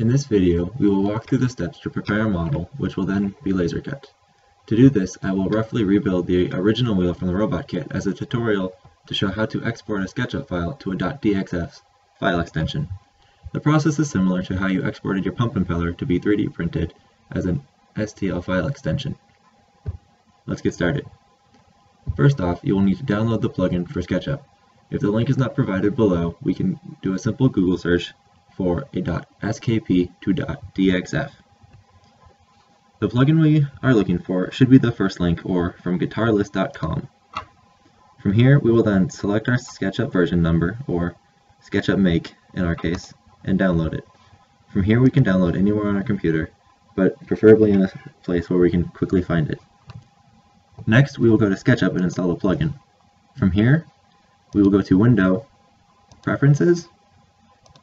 In this video, we will walk through the steps to prepare a model, which will then be laser cut. To do this, I will roughly rebuild the original wheel from the robot kit as a tutorial to show how to export a SketchUp file to a .DXF file extension. The process is similar to how you exported your pump impeller to be 3D printed as an STL file extension. Let's get started. First off, you will need to download the plugin for SketchUp. If the link is not provided below, we can do a simple Google search for a .skp to .dxf. The plugin we are looking for should be the first link or from guitarlist.com. From here, we will then select our SketchUp version number, or SketchUp make in our case, and download it. From here we can download anywhere on our computer, but preferably in a place where we can quickly find it. Next, we will go to SketchUp and install the plugin. From here, we will go to Window, Preferences,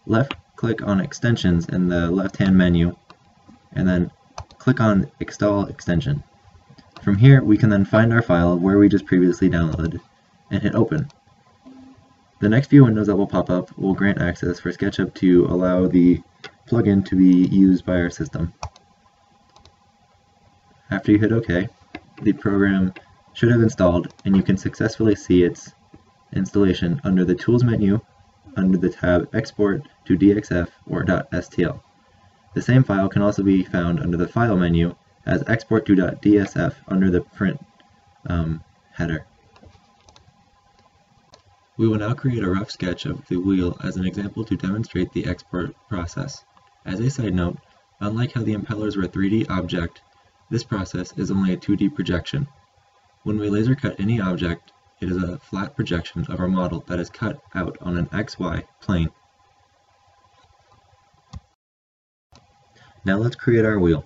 left-click on Extensions in the left-hand menu, and then click on Install Extension. From here, we can then find our file where we just previously downloaded, and hit Open. The next few windows that will pop up will grant access for SketchUp to allow the plugin to be used by our system. After you hit OK, the program should have installed, and you can successfully see its installation under the Tools menu under the tab Export to DXF or .stl. The same file can also be found under the File menu as Export to .dsf under the Print header. We will now create a rough sketch of the wheel as an example to demonstrate the export process. As a side note, unlike how the impellers were a 3D object, this process is only a 2D projection. When we laser cut any object, it is a flat projection of our model that is cut out on an XY plane. Now let's create our wheel.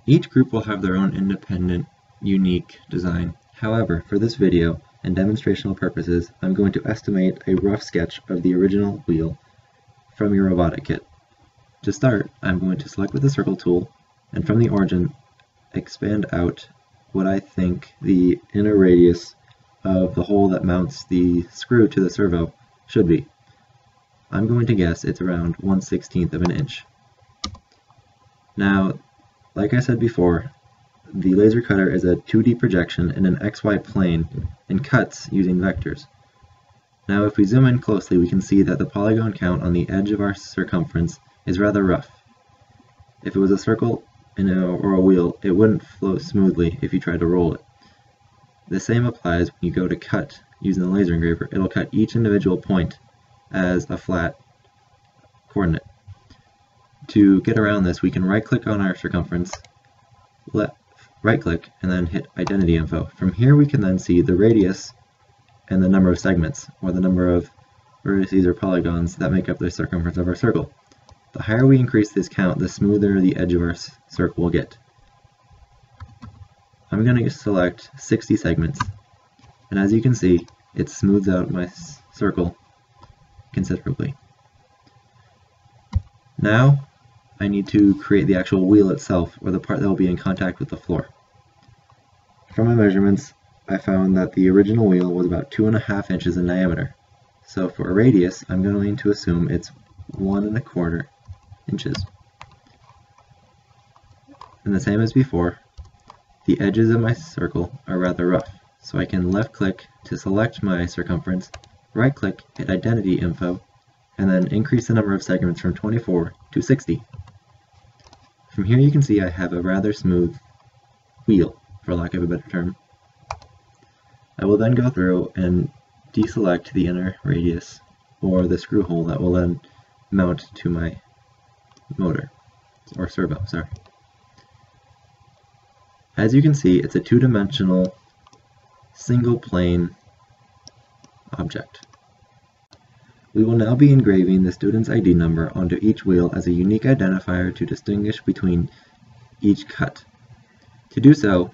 Each group will have their own independent, unique design. However, for this video and demonstrational purposes, I'm going to estimate a rough sketch of the original wheel from your robotic kit. To start, I'm going to select with the circle tool, and from the origin, expand out what I think the inner radius of the hole that mounts the screw to the servo should be. I'm going to guess it's around 1/16 of an inch. Now, like I said before, the laser cutter is a 2D projection in an XY plane and cuts using vectors. Now if we zoom in closely, we can see that the polygon count on the edge of our circumference is rather rough. If it was a circle or a wheel, it wouldn't flow smoothly if you tried to roll it. The same applies when you go to cut using the laser engraver. It'll cut each individual point as a flat coordinate. To get around this, we can right-click on our circumference, right-click, and then hit Identity Info. From here we can then see the radius and the number of segments, or the number of vertices or polygons that make up the circumference of our circle. The higher we increase this count, the smoother the edge of our circle will get. I'm going to select 60 segments, and as you can see, it smooths out my circle considerably. Now, I need to create the actual wheel itself, or the part that will be in contact with the floor. From my measurements, I found that the original wheel was about 2.5 inches in diameter. So for a radius, I'm going to assume it's 1.25 inches. And the same as before, the edges of my circle are rather rough, so I can left-click to select my circumference, right-click, hit Identity Info, and then increase the number of segments from 24 to 60. From here you can see I have a rather smooth wheel, for lack of a better term. I will then go through and deselect the inner radius, or the screw hole that will then mount to my motor, or servo, sorry. As you can see, it's a two-dimensional, single plane object. We will now be engraving the student's ID number onto each wheel as a unique identifier to distinguish between each cut. To do so,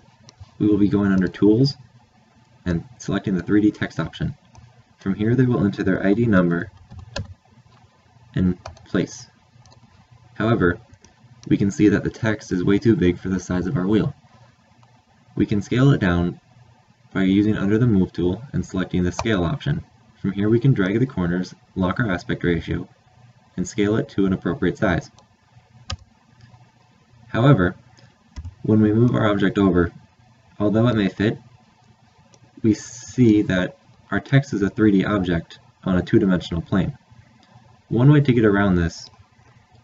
we will be going under Tools and selecting the 3D text option. From here they will enter their ID number and place. However, we can see that the text is way too big for the size of our wheel. We can scale it down by using under the Move tool and selecting the Scale option. From here we can drag the corners, lock our aspect ratio, and scale it to an appropriate size. However, when we move our object over, although it may fit, we see that our text is a 3D object on a two-dimensional plane. One way to get around this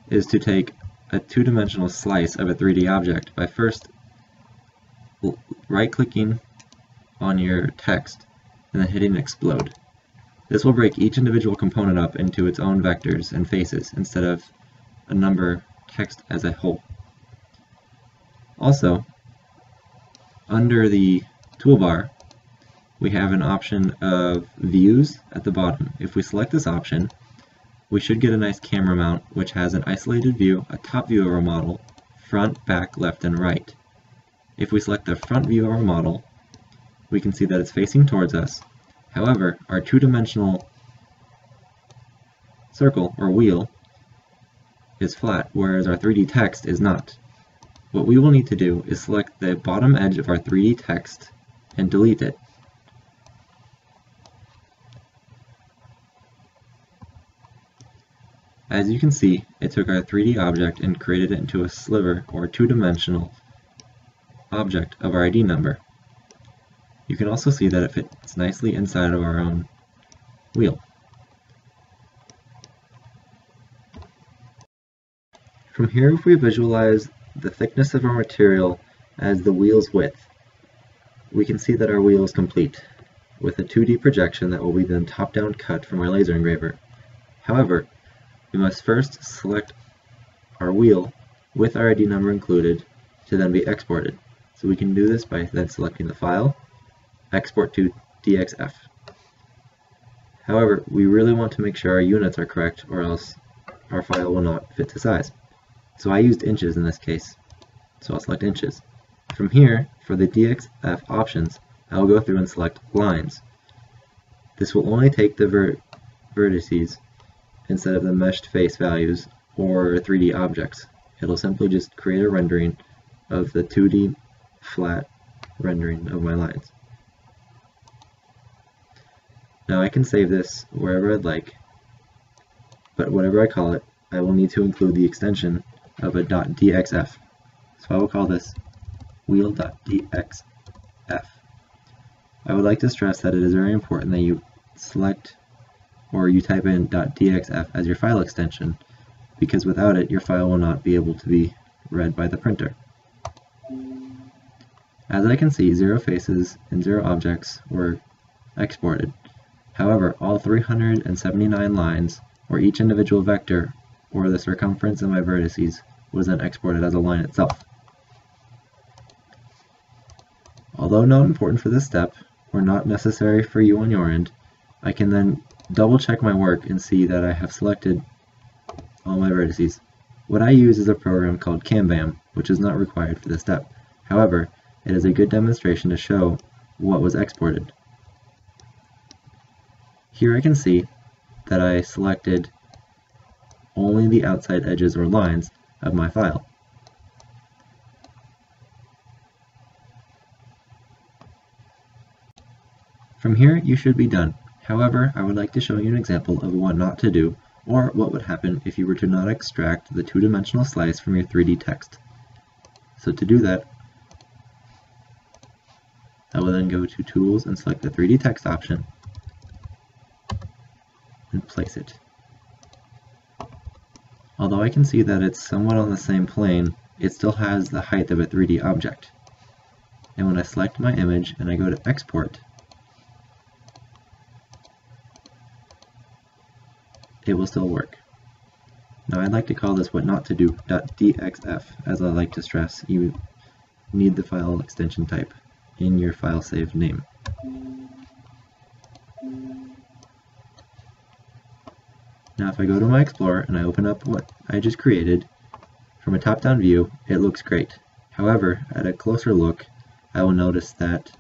is to take a two-dimensional slice of a 3D object by first right-clicking on your text and then hitting explode. This will break each individual component up into its own vectors and faces instead of a number text as a whole. Also, under the toolbar, we have an option of views at the bottom. If we select this option, we should get a nice camera mount which has an isolated view, a top view of our model, front, back, left, and right. If we select the front view of our model, we can see that it's facing towards us. However, our two-dimensional circle or wheel is flat, whereas our 3D text is not. What we will need to do is select the bottom edge of our 3D text and delete it. As you can see, it took our 3D object and created it into a sliver or two-dimensional object of our ID number. You can also see that it fits nicely inside of our own wheel. From here, if we visualize the thickness of our material as the wheel's width, we can see that our wheel is complete with a 2D projection that will be then top-down cut from our laser engraver. However, we must first select our wheel with our ID number included to then be exported. So we can do this by then selecting the file, export to DXF. However, we really want to make sure our units are correct or else our file will not fit to size. So I used inches in this case, so I'll select inches. From here, for the DXF options, I will go through and select lines. This will only take the vertices instead of the meshed face values or 3D objects. It'll simply just create a rendering of the 2D flat rendering of my lines. Now I can save this wherever I'd like, but whatever I call it, I will need to include the extension of a .dxf. So I will call this wheel.dxf. I would like to stress that it is very important that you select or you type in .dxf as your file extension, because without it, your file will not be able to be read by the printer. As I can see, 0 faces and 0 objects were exported. However, all 379 lines, or each individual vector, or the circumference of my vertices, was then exported as a line itself. Although not important for this step, or not necessary for you on your end, I can then double check my work and see that I have selected all my vertices. What I use is a program called CamBam, which is not required for this step. However, it is a good demonstration to show what was exported. Here I can see that I selected only the outside edges or lines of my file. From here, you should be done. However, I would like to show you an example of what not to do, or what would happen if you were to not extract the two-dimensional slice from your 3D text. So to do that, I will then go to Tools and select the 3D text option and place it. Although I can see that it's somewhat on the same plane, it still has the height of a 3D object. And when I select my image and I go to Export, it will still work. Now I'd like to call this what not to do .dxf, as I like to stress, you need the file extension type in your file save name. Now if I go to my Explorer and I open up what I just created, from a top-down view, it looks great. However, at a closer look, I will notice that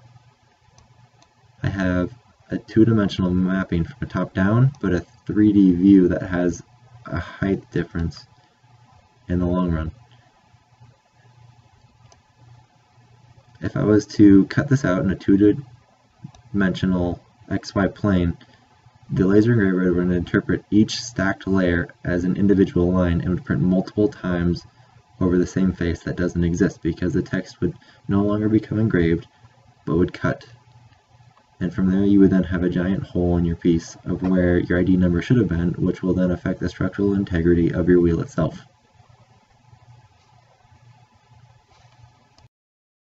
I have a two-dimensional mapping from a top-down, but a 3D view that has a height difference in the long run. If I was to cut this out in a two-dimensional XY plane, the laser engraver would interpret each stacked layer as an individual line and would print multiple times over the same face that doesn't exist, because the text would no longer become engraved, but would cut. And from there you would then have a giant hole in your piece of where your ID number should have been, which will then affect the structural integrity of your wheel itself.